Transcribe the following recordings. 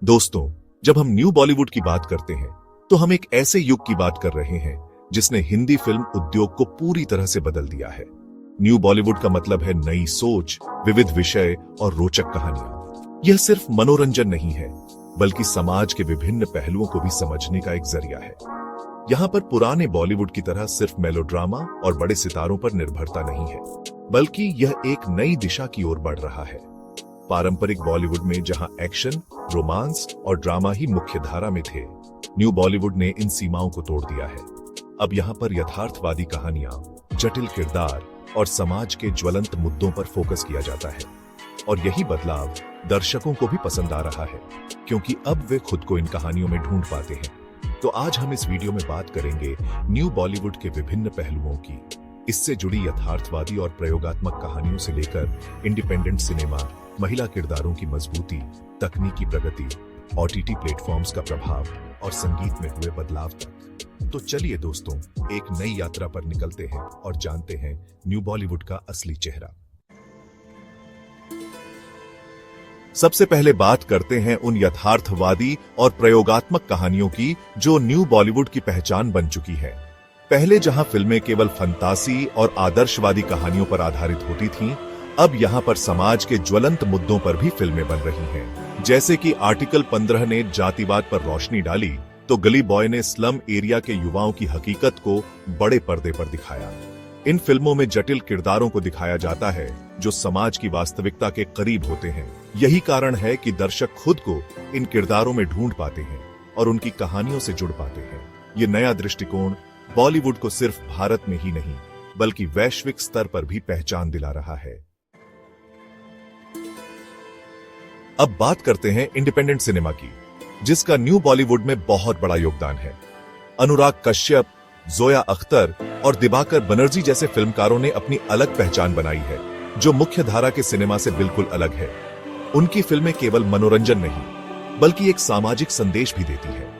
दोस्तों, जब हम न्यू बॉलीवुड की बात करते हैं तो हम एक ऐसे युग की बात कर रहे हैं जिसने हिंदी फिल्म उद्योग को पूरी तरह से बदल दिया है। न्यू बॉलीवुड का मतलब है नई सोच, विविध विषय और रोचक कहानियां। यह सिर्फ मनोरंजन नहीं है, बल्कि समाज के विभिन्न पहलुओं को भी समझने का एक जरिया है। यहाँ पर पुराने बॉलीवुड की तरह सिर्फ मेलोड्रामा और बड़े सितारों पर निर्भरता नहीं है, बल्कि यह एक नई दिशा की ओर बढ़ रहा है। पारंपरिक बॉलीवुड में जहां एक्शन, रोमांस और ड्रामा ही मुख्य धारा में थे, न्यू बॉलीवुड ने इन सीमाओं को तोड़ दिया है। अब यहाँ पर यथार्थवादी कहानियां, जटिल किरदार और समाज के ज्वलंत मुद्दों पर फोकस किया जाता है। और यही बदलाव दर्शकों को भी पसंद आ रहा है, क्योंकि अब वे खुद को इन कहानियों में ढूंढ पाते हैं। तो आज हम इस वीडियो में बात करेंगे न्यू बॉलीवुड के विभिन्न पहलुओं की, इससे जुड़ी यथार्थवादी और प्रयोगात्मक कहानियों से लेकर इंडिपेंडेंट सिनेमा, महिला किरदारों की मजबूती, तकनीकी प्रगति, ओटीटी प्लेटफॉर्म्स का प्रभाव और संगीत में हुए बदलाव तक। तो चलिए दोस्तों, एक नई यात्रा पर निकलते हैं और जानते हैं न्यू बॉलीवुड का असली चेहरा। सबसे पहले बात करते हैं उन यथार्थवादी और प्रयोगात्मक कहानियों की जो न्यू बॉलीवुड की पहचान बन चुकी है। पहले जहां फिल्में केवल फंतासी और आदर्शवादी कहानियों पर आधारित होती थीं, अब यहां पर समाज के ज्वलंत मुद्दों पर भी फिल्में बन रही हैं। जैसे कि आर्टिकल 15 ने जातिवाद पर रोशनी डाली, तो गली बॉय ने स्लम एरिया के युवाओं की हकीकत को बड़े पर्दे पर दिखाया। इन फिल्मों में जटिल किरदारों को दिखाया जाता है जो समाज की वास्तविकता के करीब होते हैं। यही कारण है कि दर्शक खुद को इन किरदारों में ढूंढ पाते हैं और उनकी कहानियों से जुड़ पाते हैं। ये नया दृष्टिकोण बॉलीवुड को सिर्फ भारत में ही नहीं, बल्कि वैश्विक स्तर पर भी पहचान दिला रहा है। अब बात करते हैं इंडिपेंडेंट सिनेमा की, जिसका न्यू बॉलीवुड में बहुत बड़ा योगदान है। अनुराग कश्यप, जोया अख्तर और दिबाकर बनर्जी जैसे फिल्मकारों ने अपनी अलग पहचान बनाई है, जो मुख्य धारा के सिनेमा से बिल्कुल अलग है। उनकी फिल्में केवल मनोरंजन नहीं, बल्कि एक सामाजिक संदेश भी देती है।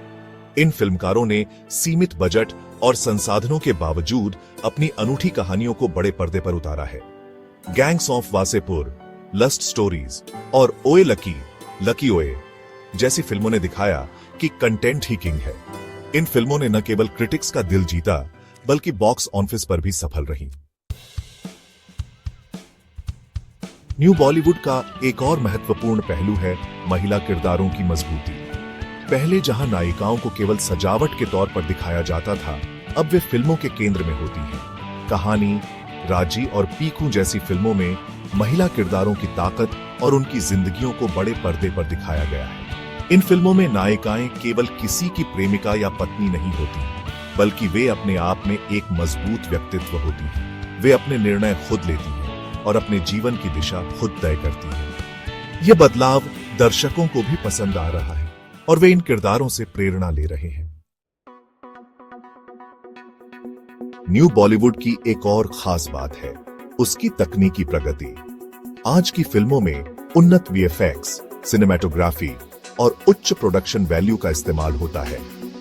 इन फिल्मकारों ने सीमित बजट और संसाधनों के बावजूद अपनी अनूठी कहानियों को बड़े पर्दे पर उतारा है। Gangs of Wasseypur, Lust Stories और ओए लकी ओए जैसी फिल्मों ने दिखाया कि कंटेंट ही किंग है। इन फिल्मों ने न केवल क्रिटिक्स का दिल जीता, बल्कि बॉक्स ऑफिस पर भी सफल रही। न्यू बॉलीवुड का एक और महत्वपूर्ण पहलू है महिला किरदारों की मजबूती। पहले जहां नायिकाओं को केवल सजावट के तौर पर दिखाया जाता था, अब वे फिल्मों के केंद्र में होती हैं। कहानी, राजी और पीकू जैसी फिल्मों में महिला किरदारों की ताकत और उनकी जिंदगियों को बड़े पर्दे पर दिखाया गया है। इन फिल्मों में नायिकाएं केवल किसी की प्रेमिका या पत्नी नहीं होती, बल्कि वे अपने आप में एक मजबूत व्यक्तित्व होती हैं। वे अपने निर्णय खुद लेती हैं और अपने जीवन की दिशा खुद तय करती हैं। यह बदलाव दर्शकों को भी पसंद आ रहा है और वे इन किरदारों से प्रेरणा ले रहे हैं। न्यू बॉलीवुड की एक और खास बात है उसकी तकनीकी प्रगति। आज की फिल्मों में उन्नत वीएफएक्स, सिनेमैटोग्राफी और उच्च प्रोडक्शन वैल्यू का इस्तेमाल होता है,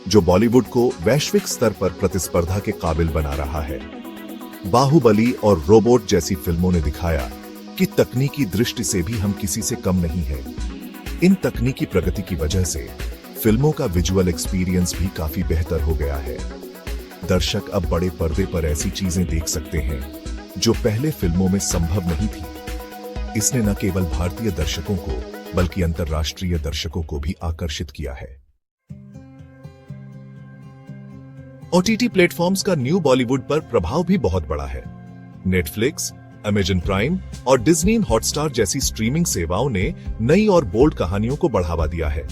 जो बॉलीवुड को वैश्विक स्तर पर प्रतिस्पर्धा के काबिल बना रहा है। बाहुबली और रोबोट जैसी फिल्मों ने दिखाया कि तकनीकी दृष्टि से भी हम किसी से कम नहीं हैं। इन तकनीकी प्रगति की वजह से फिल्मों का विजुअल एक्सपीरियंस भी काफी बेहतर हो गया है। दर्शक अब बड़े पर्दे पर ऐसी चीजें देख सकते हैं जो पहले फिल्मों में संभव नहीं थी। इसने न केवल भारतीय दर्शकों को, बल्कि अंतर्राष्ट्रीय दर्शकों को भी आकर्षित किया है। ओटीटी प्लेटफॉर्म्स का न्यू बॉलीवुड पर प्रभाव भी बहुत बड़ा है। नेटफ्लिक्स, अमेजन प्राइम और डिज्नी हॉटस्टार जैसी स्ट्रीमिंग सेवाओं ने नई और बोल्ड कहानियों को बढ़ावा दिया है।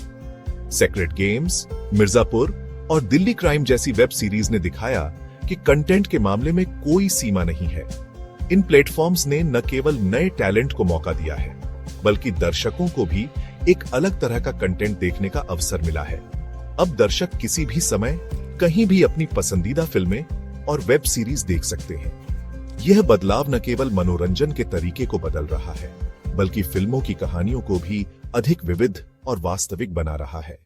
सेक्रेट गेम्स, मिर्जापुर और दिल्ली क्राइम जैसी वेब सीरीज ने दिखाया कि कंटेंट के मामले में कोई सीमा नहीं है। इन प्लेटफॉर्म्स ने न केवल नए टैलेंट को मौका दिया है, बल्कि दर्शकों को भी एक अलग तरह का कंटेंट देखने का अवसर मिला है। अब दर्शक किसी भी समय, कहीं भी अपनी पसंदीदा फिल्में और वेब सीरीज देख सकते हैं। यह बदलाव न केवल मनोरंजन के तरीके को बदल रहा है, बल्कि फिल्मों की कहानियों को भी अधिक विविध और वास्तविक बना रहा है।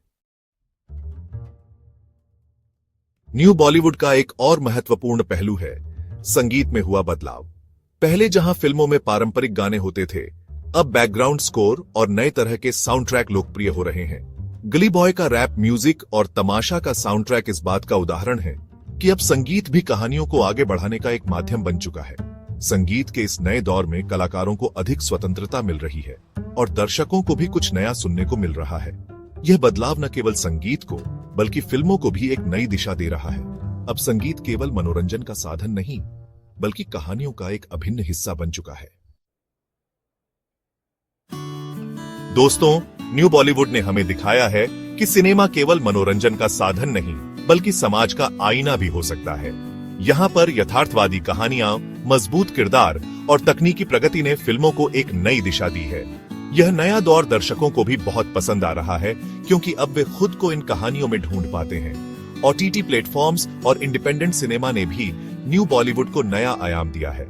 न्यू बॉलीवुड का एक और महत्वपूर्ण पहलू है संगीत में हुआ बदलाव। पहले जहां फिल्मों में पारंपरिक गाने होते थे, अब बैकग्राउंड स्कोर और नए तरह के साउंड ट्रैक लोकप्रिय हो रहे हैं। गली बॉय का रैप म्यूजिक और तमाशा का साउंड ट्रैक इस बात का उदाहरण है कि अब संगीत भी कहानियों को आगे बढ़ाने का एक माध्यम बन चुका है। संगीत के इस नए दौर में कलाकारों को अधिक स्वतंत्रता मिल रही है और दर्शकों को भी कुछ नया सुनने को मिल रहा है। यह बदलाव न केवल संगीत को बल्कि फिल्मों को भी एक नई दिशा दे रहा है। अब संगीत केवल मनोरंजन का साधन नहीं बल्कि कहानियों का एक अभिन्न हिस्सा बन चुका है। दोस्तों, न्यू बॉलीवुड ने हमें दिखाया है कि सिनेमा केवल मनोरंजन का साधन नहीं बल्कि समाज का आईना भी हो सकता है। यहाँ पर यथार्थवादी कहानियां, मजबूत किरदार और तकनीकी प्रगति ने फिल्मों को एक नई दिशा दी है। यह नया दौर दर्शकों को भी बहुत पसंद आ रहा है क्योंकि अब वे खुद को इन कहानियों में ढूंढ पाते हैं। OTT प्लेटफॉर्म्स और इंडिपेंडेंट सिनेमा ने भी न्यू बॉलीवुड को नया आयाम दिया है।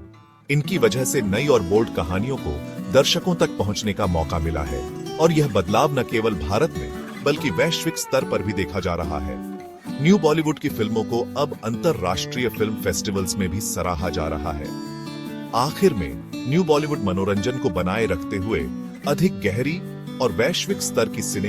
इनकी वजह से नई और बोल्ड कहानियों को दर्शकों तक पहुंचने का मौका मिला है और यह बदलाव न केवल भारत में बल्कि वैश्विक स्तर पर भी देखा जा रहा है। न्यू बॉलीवुड की फिल्मों को अब अंतरराष्ट्रीय फिल्म फेस्टिवल्स में भी सराहा जा रहा है। आखिर में न्यू बॉलीवुड मनोरंजन को बनाए रखते हुए अधिक गहरी और वैश्विक स्तर की सिनेमा